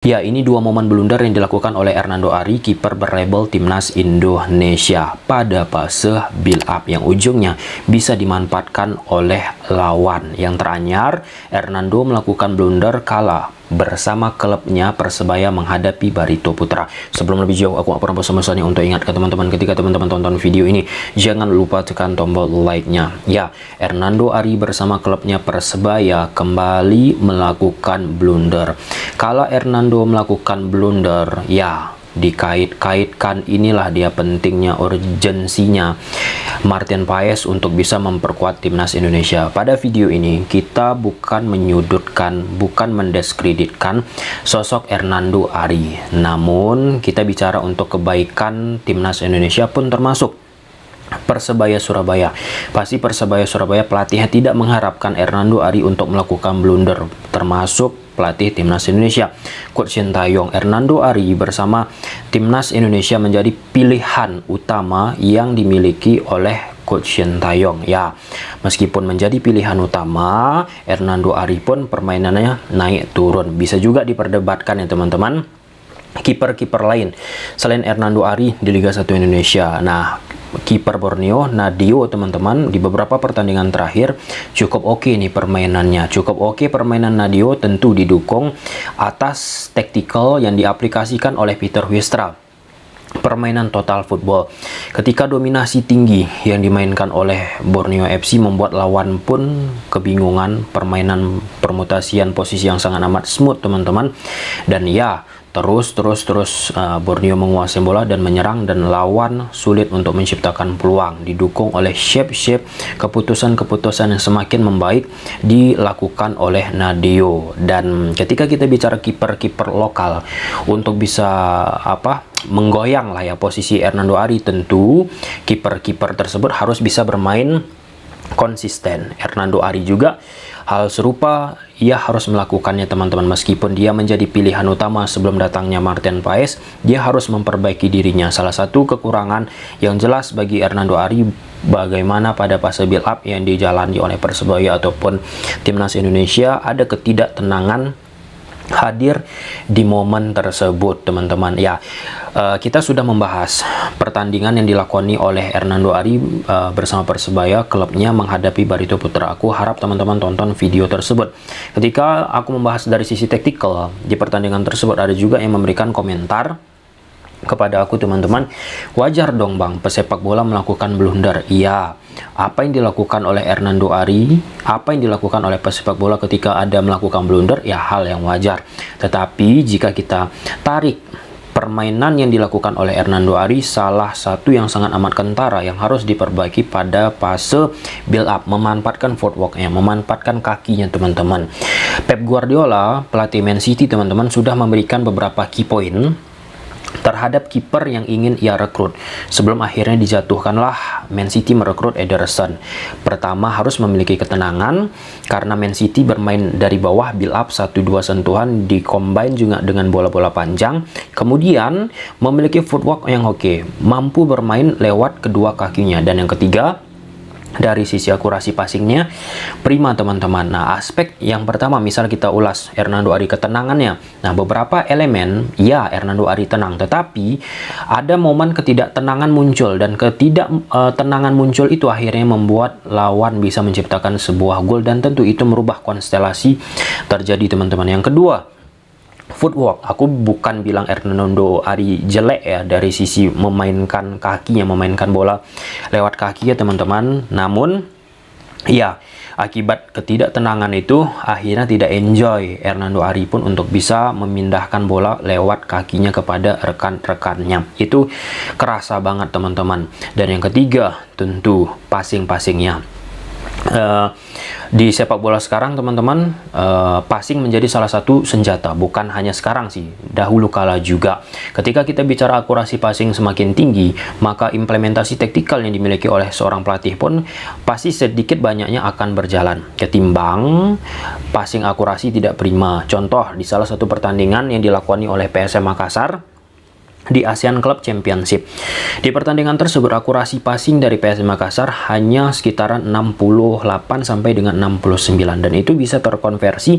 Ya, ini dua momen blunder yang dilakukan oleh Hernando Ari, kiper berlabel Timnas Indonesia pada fase build up yang ujungnya bisa dimanfaatkan oleh lawan. Yang teranyar, Hernando melakukan blunder kala bersama klubnya Persebaya menghadapi Barito Putra. Sebelum lebih jauh, aku pernah bosan-bosannya untuk ingatkan teman-teman, ketika teman-teman tonton video ini, jangan lupa tekan tombol like-nya. Ya, Hernando Ari bersama klubnya Persebaya kembali melakukan blunder. Kalau Hernando melakukan blunder, ya dikait-kaitkan, inilah dia pentingnya, urgensinya Martin Paes untuk bisa memperkuat timnas Indonesia. Pada video ini kita bukan menyudutkan, bukan mendiskreditkan sosok Hernando Ari, namun kita bicara untuk kebaikan timnas Indonesia pun termasuk Persebaya Surabaya. Pasti Persebaya Surabaya pelatihnya tidak mengharapkan Hernando Ari untuk melakukan blunder, termasuk pelatih timnas Indonesia, Coach Sintayong. Hernando Ari bersama timnas Indonesia menjadi pilihan utama yang dimiliki oleh Coach Sintayong. Ya, meskipun menjadi pilihan utama, Hernando Ari pun permainannya naik turun. Bisa juga diperdebatkan ya teman-teman, kiper-kiper lain selain Hernando Ari di Liga 1 Indonesia. Nah, kiper Borneo Nadio teman-teman di beberapa pertandingan terakhir cukup oke nih permainannya, cukup oke permainan Nadio, tentu didukung atas taktikal yang diaplikasikan oleh Peter Wystra. Permainan total football ketika dominasi tinggi yang dimainkan oleh Borneo FC membuat lawan pun kebingungan. Permainan permutasian posisi yang sangat amat smooth teman-teman, dan ya terus Borneo menguasai bola dan menyerang, dan lawan sulit untuk menciptakan peluang, didukung oleh shape keputusan-keputusan yang semakin membaik dilakukan oleh Nadio. Dan ketika kita bicara kiper-kiper lokal untuk bisa menggoyang lah ya posisi Hernando Ari, tentu kiper-kiper tersebut harus bisa bermain konsisten. Hernando Ari juga hal serupa, ia harus melakukannya teman-teman. Meskipun dia menjadi pilihan utama sebelum datangnya Martin Paes, dia harus memperbaiki dirinya. Salah satu kekurangan yang jelas bagi Hernando Ari, bagaimana pada fase build up yang dijalani oleh Persebaya ataupun timnas Indonesia, ada ketidaktenangan hadir di momen tersebut teman-teman. Ya, kita sudah membahas pertandingan yang dilakoni oleh Hernando Ari bersama Persebaya, klubnya menghadapi Barito Putra. Aku harap teman-teman tonton video tersebut. Ketika aku membahas dari sisi taktikal di pertandingan tersebut, ada juga yang memberikan komentar kepada aku teman-teman, wajar dong bang pesepak bola melakukan blunder. Iya, apa yang dilakukan oleh Hernando Ari, apa yang dilakukan oleh pesepak bola ketika ada melakukan blunder, ya hal yang wajar. Tetapi jika kita tarik permainan yang dilakukan oleh Hernando Ari, salah satu yang sangat amat kentara yang harus diperbaiki pada fase build up, memanfaatkan footworknya, memanfaatkan kakinya teman-teman. Pep Guardiola, pelatih Man City teman-teman, sudah memberikan beberapa key point terhadap kiper yang ingin ia rekrut. Sebelum akhirnya dijatuhkanlah Man City merekrut Ederson. Pertama, harus memiliki ketenangan karena Man City bermain dari bawah, build up 1-2 sentuhan dikombine juga dengan bola-bola panjang. Kemudian memiliki footwork yang oke, mampu bermain lewat kedua kakinya. Dan yang ketiga, dari sisi akurasi passingnya prima teman-teman. Nah, aspek yang pertama misal kita ulas Hernando Ari, ketenangannya. Nah, beberapa elemen ya Hernando Ari tenang, tetapi ada momen ketidaktenangan muncul, dan ketidaktenangan muncul itu akhirnya membuat lawan bisa menciptakan sebuah gol, dan tentu itu merubah konstelasi terjadi teman-teman. Yang kedua, footwork. Aku bukan bilang Hernando Ari jelek ya dari sisi memainkan kakinya, memainkan bola lewat kaki ya teman-teman. Namun ya, akibat ketidaktenangan itu akhirnya tidak enjoy Hernando Ari pun untuk bisa memindahkan bola lewat kakinya kepada rekan-rekannya. Itu kerasa banget teman-teman. Dan yang ketiga, tentu passing-passingnya. Di sepak bola sekarang teman-teman, passing menjadi salah satu senjata. Bukan hanya sekarang sih, dahulu kala juga. Ketika kita bicara akurasi passing semakin tinggi, maka implementasi taktikal yang dimiliki oleh seorang pelatih pun pasti sedikit banyaknya akan berjalan, ketimbang passing akurasi tidak prima. Contoh di salah satu pertandingan yang dilakoni oleh PSM Makassar di ASEAN Club Championship. Di pertandingan tersebut akurasi passing dari PSM Makassar hanya sekitaran 68 sampai dengan 69, dan itu bisa terkonversi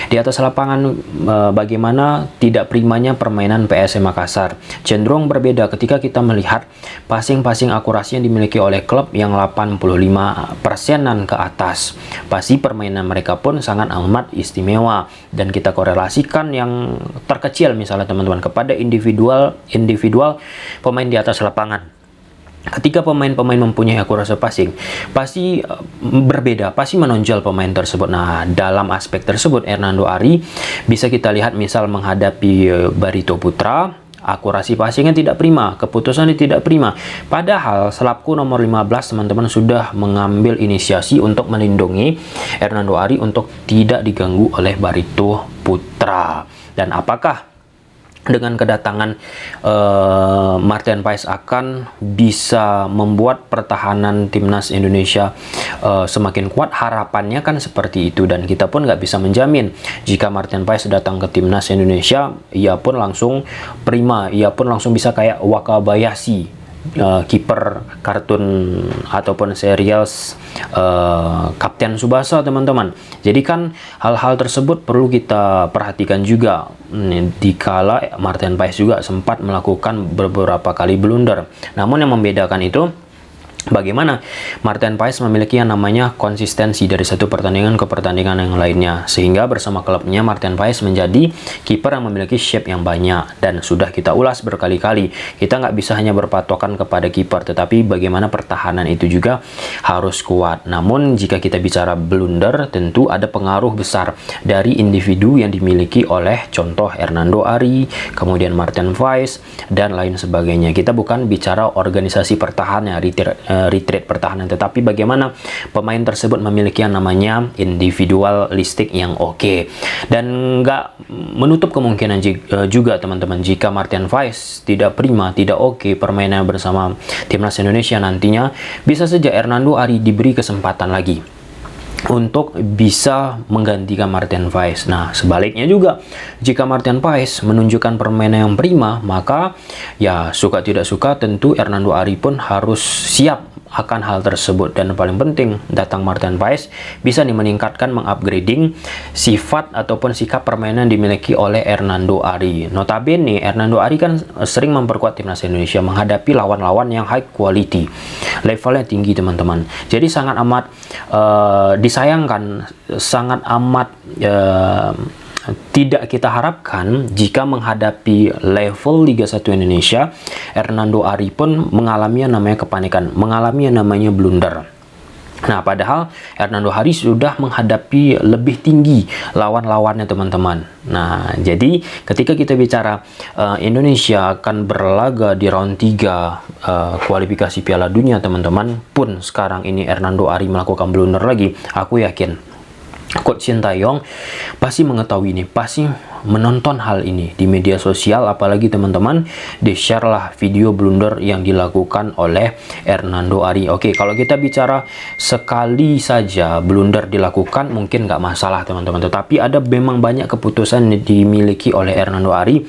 di atas lapangan. Bagaimana tidak primanya permainan PSM Makassar. Cenderung berbeda ketika kita melihat passing akurasi yang dimiliki oleh klub yang 85%-an ke atas. Pasti permainan mereka pun sangat amat istimewa, dan kita korelasikan yang terkecil misalnya teman-teman kepada individual pemain di atas lapangan. Ketika pemain-pemain mempunyai akurasi passing, pasti berbeda, pasti menonjol pemain tersebut. Nah, dalam aspek tersebut Hernando Ari bisa kita lihat misal menghadapi Barito Putra, akurasi passingnya tidak prima, keputusannya tidak prima. Padahal selaku nomor 15 teman-teman sudah mengambil inisiasi untuk melindungi Hernando Ari untuk tidak diganggu oleh Barito Putra. Dan apakah dengan kedatangan Martin Paes akan bisa membuat pertahanan timnas Indonesia semakin kuat? Harapannya kan seperti itu, dan kita pun nggak bisa menjamin jika Martin Paes datang ke timnas Indonesia ia pun langsung prima, ia pun langsung bisa kayak Wakabayashi, kiper kartun ataupun serials Kapten Tsubasa teman-teman. Jadi kan hal-hal tersebut perlu kita perhatikan juga dikala Martin Paes juga sempat melakukan beberapa kali blunder. Namun yang membedakan itu bagaimana Martin Paes memiliki yang namanya konsistensi dari satu pertandingan ke pertandingan yang lainnya, sehingga bersama klubnya Martin Paes menjadi kiper yang memiliki shape yang banyak. Dan sudah kita ulas berkali-kali, kita nggak bisa hanya berpatokan kepada kiper, tetapi bagaimana pertahanan itu juga harus kuat. Namun jika kita bicara blunder, tentu ada pengaruh besar dari individu yang dimiliki oleh contoh Hernando Ari, kemudian Martin Paes, dan lain sebagainya. Kita bukan bicara organisasi pertahanan, retreat pertahanan, tetapi bagaimana pemain tersebut memiliki yang namanya individualistik yang oke. Dan nggak menutup kemungkinan juga teman-teman, jika Martin Paes tidak prima, tidak oke permainan bersama timnas Indonesia, nantinya bisa saja Hernando Ari diberi kesempatan lagi untuk bisa menggantikan Martin Paes. Nah, sebaliknya juga, jika Martin Paes menunjukkan permainan yang prima, maka ya suka tidak suka tentu Hernando Ari pun harus siap akan hal tersebut. Dan paling penting, datang Martin Paes bisa meningkatkan, mengupgrading sifat ataupun sikap permainan dimiliki oleh Hernando Ari. Notabene Hernando Ari kan sering memperkuat timnas Indonesia menghadapi lawan-lawan yang high quality, levelnya tinggi teman-teman. Jadi sangat amat disayangkan, sangat amat tidak kita harapkan jika menghadapi level Liga 1 Indonesia, Hernando Ari pun mengalami yang namanya kepanikan, mengalami yang namanya blunder. Nah, padahal Hernando Ari sudah menghadapi lebih tinggi lawan-lawannya teman-teman. Nah, jadi ketika kita bicara Indonesia akan berlaga di round 3 kualifikasi Piala Dunia teman-teman, pun sekarang ini Hernando Ari melakukan blunder lagi, aku yakin Coach Sintayong pasti mengetahui ini, pasti menonton hal ini di media sosial, apalagi teman-teman di-share lah video blunder yang dilakukan oleh Hernando Ari. Oke, kalau kita bicara sekali saja blunder dilakukan mungkin nggak masalah teman-teman, tetapi ada memang banyak keputusan yang dimiliki oleh Hernando Ari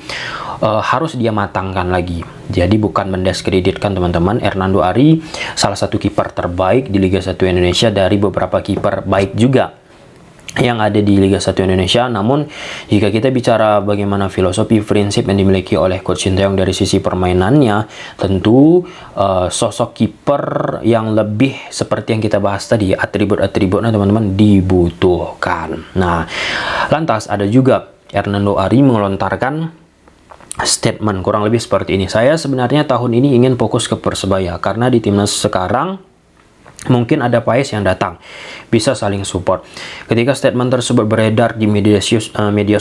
harus dia matangkan lagi. Jadi bukan mendiskreditkan teman-teman, Hernando Ari salah satu kiper terbaik di Liga 1 Indonesia dari beberapa kiper baik juga yang ada di Liga 1 Indonesia. Namun jika kita bicara bagaimana filosofi prinsip yang dimiliki oleh Coach Sintayong dari sisi permainannya, tentu sosok kiper yang lebih seperti yang kita bahas tadi, atribut-atributnya teman-teman dibutuhkan. Nah, lantas ada juga Hernando Ari melontarkan statement kurang lebih seperti ini: saya sebenarnya tahun ini ingin fokus ke Persebaya, karena di timnas sekarang mungkin ada Paes yang datang, bisa saling support. Ketika statement tersebut beredar di media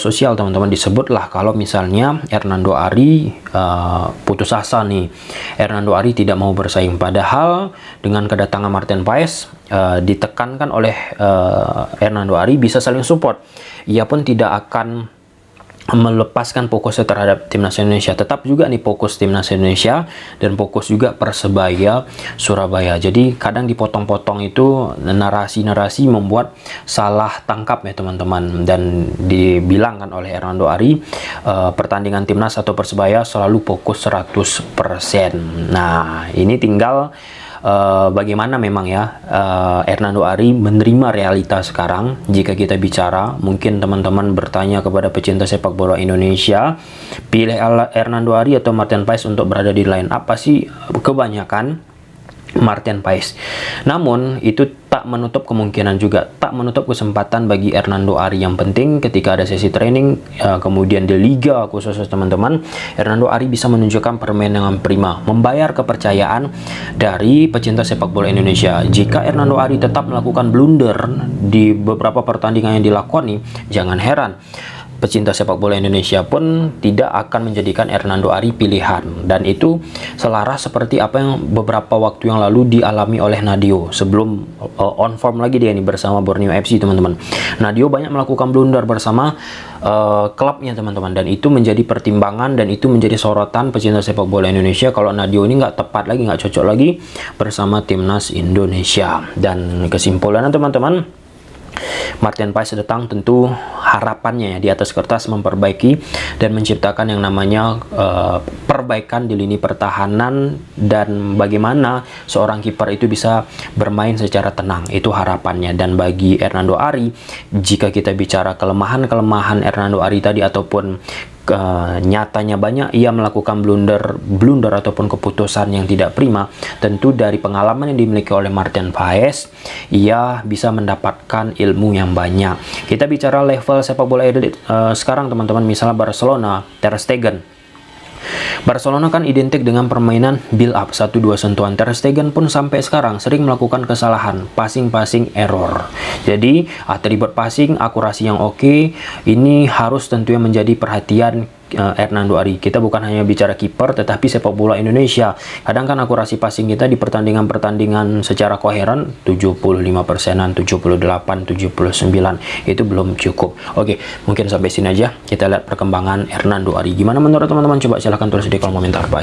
sosial teman-teman, disebutlah kalau misalnya Hernando Ari putus asa nih, Hernando Ari tidak mau bersaing. Padahal dengan kedatangan Martin Paes ditekankan oleh Hernando Ari bisa saling support. Ia pun tidak akan melepaskan fokusnya terhadap timnas Indonesia, tetap juga nih fokus timnas Indonesia dan fokus juga Persebaya Surabaya. Jadi kadang dipotong-potong itu narasi-narasi membuat salah tangkap ya teman-teman, dan dibilangkan oleh Hernando Ari pertandingan timnas atau Persebaya selalu fokus 100%. Nah, ini tinggal bagaimana memang ya Hernando Ari menerima realita sekarang. Jika kita bicara, mungkin teman-teman bertanya kepada pecinta sepak bola Indonesia, pilih Hernando Ari atau Martin Paes untuk berada di line up, pasti kebanyakan Martin Paes. Namun itu tak menutup kemungkinan juga, tak menutup kesempatan bagi Hernando Ari. Yang penting ketika ada sesi training, kemudian di liga khususnya teman-teman, Hernando Ari bisa menunjukkan permainan yang prima, membayar kepercayaan dari pecinta sepak bola Indonesia. Jika Hernando Ari tetap melakukan blunder di beberapa pertandingan yang dilakoni, jangan heran pecinta sepak bola Indonesia pun tidak akan menjadikan Hernando Ari pilihan. Dan itu selaras seperti apa yang beberapa waktu yang lalu dialami oleh Nadio sebelum on form lagi dia ini bersama Borneo FC teman-teman. Nadio banyak melakukan blunder bersama klubnya teman-teman, dan itu menjadi pertimbangan dan itu menjadi sorotan pecinta sepak bola Indonesia kalau Nadio ini nggak tepat lagi, nggak cocok lagi bersama timnas Indonesia. Dan kesimpulannya teman-teman, Martin Paes datang tentu harapannya ya di atas kertas memperbaiki dan menciptakan yang namanya perbaikan di lini pertahanan, dan bagaimana seorang kiper itu bisa bermain secara tenang, itu harapannya. Dan bagi Hernando Ari, jika kita bicara kelemahan-kelemahan Hernando Ari tadi ataupun nyatanya banyak ia melakukan blunder ataupun keputusan yang tidak prima, tentu dari pengalaman yang dimiliki oleh Martin Paes ia bisa mendapatkan ilmu yang banyak. Kita bicara level sepak bola sekarang teman-teman, misalnya Barcelona, Ter Stegen. Barcelona kan identik dengan permainan build up 1-2 sentuhan. Ter Stegen pun sampai sekarang sering melakukan kesalahan, passing error. Jadi atribut passing, akurasi yang oke, ini harus tentunya menjadi perhatian Hernando Ari. Kita bukan hanya bicara kiper, tetapi sepak bola Indonesia. Kadang kan akurasi passing kita di pertandingan-pertandingan secara koheren 75%-an, 78, 79 itu belum cukup. Oke, mungkin sampai sini aja. Kita lihat perkembangan Hernando Ari. Gimana menurut teman-teman? Coba silahkan tulis di kolom komentar. Bye.